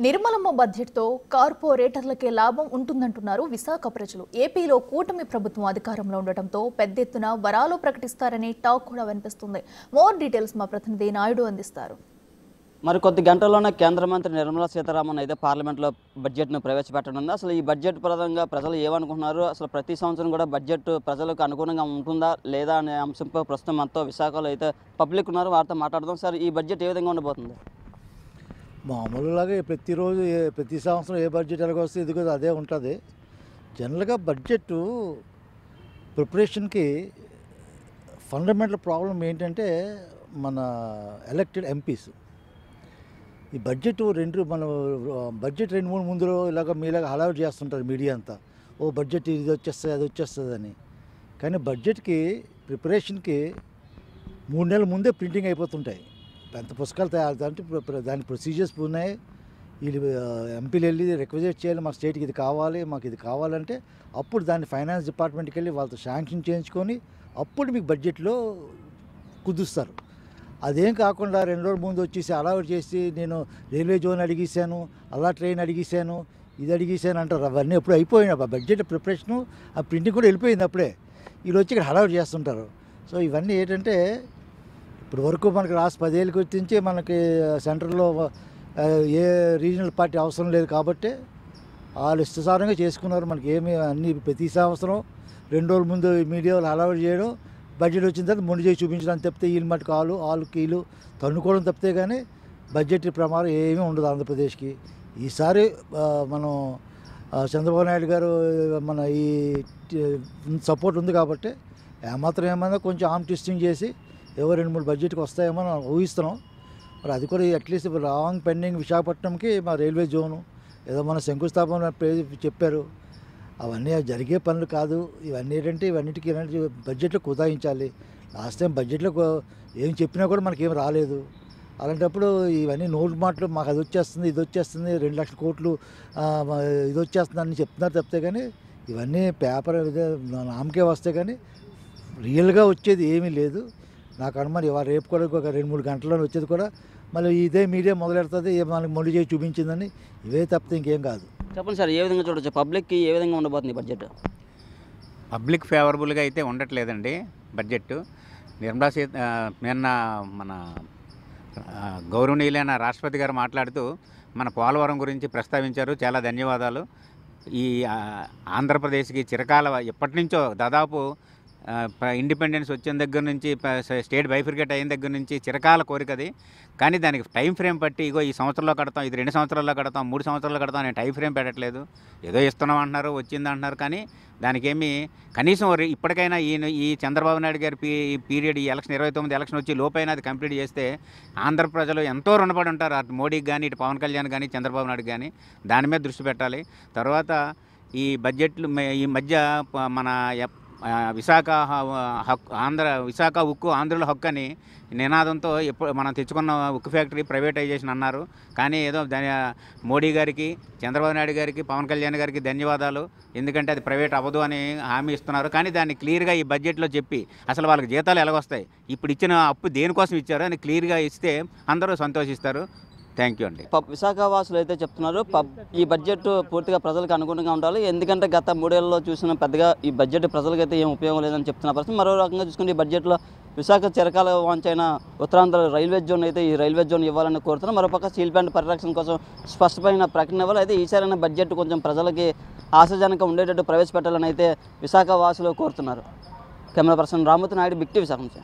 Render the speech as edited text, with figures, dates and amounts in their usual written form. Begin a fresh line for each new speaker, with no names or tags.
నిర్మలమ్మ బడ్జెట్తో కార్పొరేటర్లకే లాభం ఉంటుందంటున్నారు విశాఖ ప్రజలు. ఏపీలో కూటమి ప్రభుత్వం అధికారంలో ఉండటంతో పెద్ద ఎత్తున వరాలు ప్రకటిస్తారని టాక్ కూడా వినిపిస్తుంది. మోర్ డీటెయిల్స్ మా ప్రతినిధి నాయుడు అందిస్తారు.
మరికొద్ది గంటల్లోనే కేంద్ర మంత్రి నిర్మలా సీతారామన్ అయితే పార్లమెంట్లో బడ్జెట్ను ప్రవేశపెట్టనుంది. అసలు ఈ బడ్జెట్ పరంగా ప్రజలు ఏమనుకుంటున్నారు, అసలు ప్రతి సంవత్సరం కూడా బడ్జెట్ ప్రజలకు అనుగుణంగా ఉంటుందా లేదా అనే అంశంపై ప్రస్తుతం మనతో విశాఖలో అయితే పబ్లిక్ ఉన్నారు, వారితో మాట్లాడదాం. సార్, ఈ బడ్జెట్ ఏ విధంగా ఉండబోతుంది?
మామూలులాగా ప్రతిరోజు ప్రతి సంవత్సరం ఏ బడ్జెట్ ఎలాగ వస్తే ఇది కూడా అదే ఉంటుంది. జనరల్గా బడ్జెట్ ప్రిపరేషన్కి ఫండమెంటల్ ప్రాబ్లం ఏంటంటే మన ఎలక్టెడ్ ఎంపీస్. ఈ బడ్జెట్ మన బడ్జెట్ 2-3 ముందు ఇలాగ మీలాగా హడావిడి చేస్తుంటారు మీడియా అంతా. ఓ బడ్జెట్ ఇది వచ్చేస్తుంది అది వచ్చేస్తుంది అని. కానీ బడ్జెట్కి ప్రిపరేషన్కి 3 నెలల ముందే ప్రింటింగ్ అయిపోతుంటాయి. పెద్ద పుస్తకాలు తయారు అంటే దాని ప్రొసీజర్స్ ఉన్నాయి. వీళ్ళు ఎంపీలు వెళ్ళి రిక్వెస్ట్ చేయాలి, మా స్టేట్కి ఇది కావాలి, మాకు ఇది కావాలంటే అప్పుడు దాన్ని ఫైనాన్స్ డిపార్ట్మెంట్కి వెళ్ళి వాళ్ళతో శాంక్షన్ చేయించుకొని అప్పుడు మీకు బడ్జెట్లో కుదుస్తారు. అదేం కాకుండా 2 రోజుల ముందు వచ్చేసి అలవాటు చేసి నేను రైల్వే జోన్ అడిగేసాను, అలా ట్రైన్ అడిగేసాను, ఇది అడిగేసాను అంటారు. అవన్నీ ఎప్పుడు అయిపోయినా బడ్జెట్ ప్రిపరేషను ఆ ప్రింటింగ్ కూడా వెళ్ళిపోయింది అప్పుడే. వీళ్ళు వచ్చి ఇక్కడ హడావుడి చేస్తుంటారు. సో ఇవన్నీ ఏంటంటే ఇప్పుడు వరకు మనకి రాష్ట్ర 10 ఏళ్ళకి వచ్చి మనకి సెంట్రల్లో ఏ రీజనల్ పార్టీ అవసరం లేదు కాబట్టి వాళ్ళు ఇష్టసారంగా చేసుకున్నారు. మనకి ఏమి అన్ని ప్రతి సంవత్సరం 2 రోజుల ముందు మీడియాలో హడావుడి చేయడం, బడ్జెట్ వచ్చిన తర్వాత మొండి చేసి చూపించడం తప్పితే వీళ్ళు మటుకు వాళ్ళు కీళ్ళు తన్నుకోవడం తప్పితే కానీ బడ్జెట్ ప్రమాదం ఏమీ ఉండదు ఆంధ్రప్రదేశ్కి. ఈసారి మనం చంద్రబాబు నాయుడు గారు మన ఈ సపోర్ట్ ఉంది కాబట్టి ఏమాత్రం ఏమైనా కొంచెం ఆర్మ్ ట్విస్టింగ్ చేసి 2-3 బడ్జెట్కి వస్తాయేమో ఊహిస్తున్నాం. మరి అది కూడా అట్లీస్ట్ లాంగ్ పెండింగ్ విశాఖపట్నంకి మా రైల్వే జోను ఏదో మన శంకుస్థాపన చెప్పారు. అవన్నీ జరిగే పనులు కాదు. ఇవన్నీ ఏంటంటే ఇవన్నిటికీ బడ్జెట్లో కుదాయించాలి. లాస్ట్ టైం బడ్జెట్లో ఏం చెప్పినా కూడా మనకేం రాలేదు. అలాంటప్పుడు ఇవన్నీ నోటు మాటలు మాకు అది వచ్చేస్తుంది ఇది వచ్చేస్తుంది 2 లక్షల కోట్లు ఇది వచ్చేస్తుంది అని చెప్తున్నారు తప్పితే కానీ ఇవన్నీ పేపర్ నామకే వస్తే కానీ రియల్గా వచ్చేది ఏమీ లేదు. నాకు అనుమానం ఇవాళ రేపు కూడా ఒక 2-3 గంటల్లో వచ్చేది కూడా మళ్ళీ ఇదే మీడియా మొదలెడుతుంది, మనకి మొండి చేసి చూపించిందని. ఇవే తప్పితే ఇంకేం కాదు.
చెప్పండి సార్, ఏ విధంగా చూడొచ్చు, పబ్లిక్కి ఏ విధంగా ఉండబోతుంది బడ్జెట్?
పబ్లిక్ ఫేవరబుల్గా అయితే ఉండట్లేదండి బడ్జెట్. నిన్న మన గౌరవనీయులైన రాష్ట్రపతి గారు మాట్లాడుతూ మన పోలవరం గురించి ప్రస్తావించారు. చాలా ధన్యవాదాలు. ఈ ఆంధ్రప్రదేశ్కి చిరకాల ఎప్పటి నుంచో దాదాపు ఇండిపెండెన్స్ వచ్చిన దగ్గర నుంచి స్టేట్ బైఫర్గేట్ అయిన దగ్గర నుంచి చిరకాల కోరికది. కానీ దానికి టైం ఫ్రేమ్ పట్టి ఇగో ఈ సంవత్సరంలో కడతాం, ఇది 2 సంవత్సరాల్లో కడతాం, 3 సంవత్సరాల్లో కడతాం అనే టైం ఫ్రేమ్ పెట్టట్లేదు. ఏదో ఇస్తున్నాం అంటున్నారు, వచ్చింది అంటున్నారు. కానీ దానికేమి కనీసం ఇప్పటికైనా ఈ చంద్రబాబు నాయుడు గారి పీరియడ్ ఈ ఎలక్షన్ 29 ఎలక్షన్ వచ్చి లోపైన అది కంప్లీట్ చేస్తే ఆంధ్ర ప్రజలు ఎంతో రుణపడి ఉంటారు. అటు మోడీకి కానీ ఇటు పవన్ కళ్యాణ్ కానీ చంద్రబాబు నాయుడు కానీ దాని మీద దృష్టి పెట్టాలి. తర్వాత ఈ బడ్జెట్లు ఈ మధ్య మన విశాఖ ఉక్కు ఆంధ్రుల హక్కు అని నినాదంతో ఎప్పుడు మనం తెచ్చుకున్న ఉక్కు ఫ్యాక్టరీ ప్రైవేటైజేషన్ అన్నారు. కానీ ఏదో మోడీ గారికి చంద్రబాబు నాయుడు గారికి పవన్ కళ్యాణ్ గారికి ధన్యవాదాలు, ఎందుకంటే అది ప్రైవేట్ అవ్వదు అని హామీ ఇస్తున్నారు. కానీ దాన్ని క్లియర్గా ఈ బడ్జెట్లో చెప్పి అసలు వాళ్ళకి జీతాలు ఎలాగొస్తాయి, ఇప్పుడు ఇచ్చిన అప్పు దేనికోసం ఇచ్చారో అని క్లియర్గా ఇస్తే అందరూ సంతోషిస్తారు. థ్యాంక్ యూ అండి.
విశాఖ వాసులు అయితే చెప్తున్నారు ఈ బడ్జెట్ పూర్తిగా ప్రజలకు అనుగుణంగా ఉండాలి, ఎందుకంటే గత 3 ఏళ్లలో చూసిన పెద్దగా ఈ బడ్జెట్ ప్రజలకైతే ఏం ఉపయోగం లేదని చెప్తున్న పరిస్థితి. మరో రకంగా చూసుకుంటే ఈ బడ్జెట్లో విశాఖ చిరకాల వాంచైన ఉత్తరాంధ్ర రైల్వే జోన్ అయితే ఈ రైల్వే జోన్ ఇవ్వాలని కోరుతున్నారు. మరోపక్క స్టీల్ ప్లాంట్ పరిరక్షణ కోసం స్పష్టమైన ప్రకటన ఇవ్వాలి. అయితే ఈసారైన బడ్జెట్ కొంచెం ప్రజలకి ఆశాజనకంగా ఉండేటట్టు ప్రవేశపెట్టాలని అయితే విశాఖ వాసులు కోరుతున్నారు. Camera person Ramurthy Naidu, big TV Visakha నుంచి.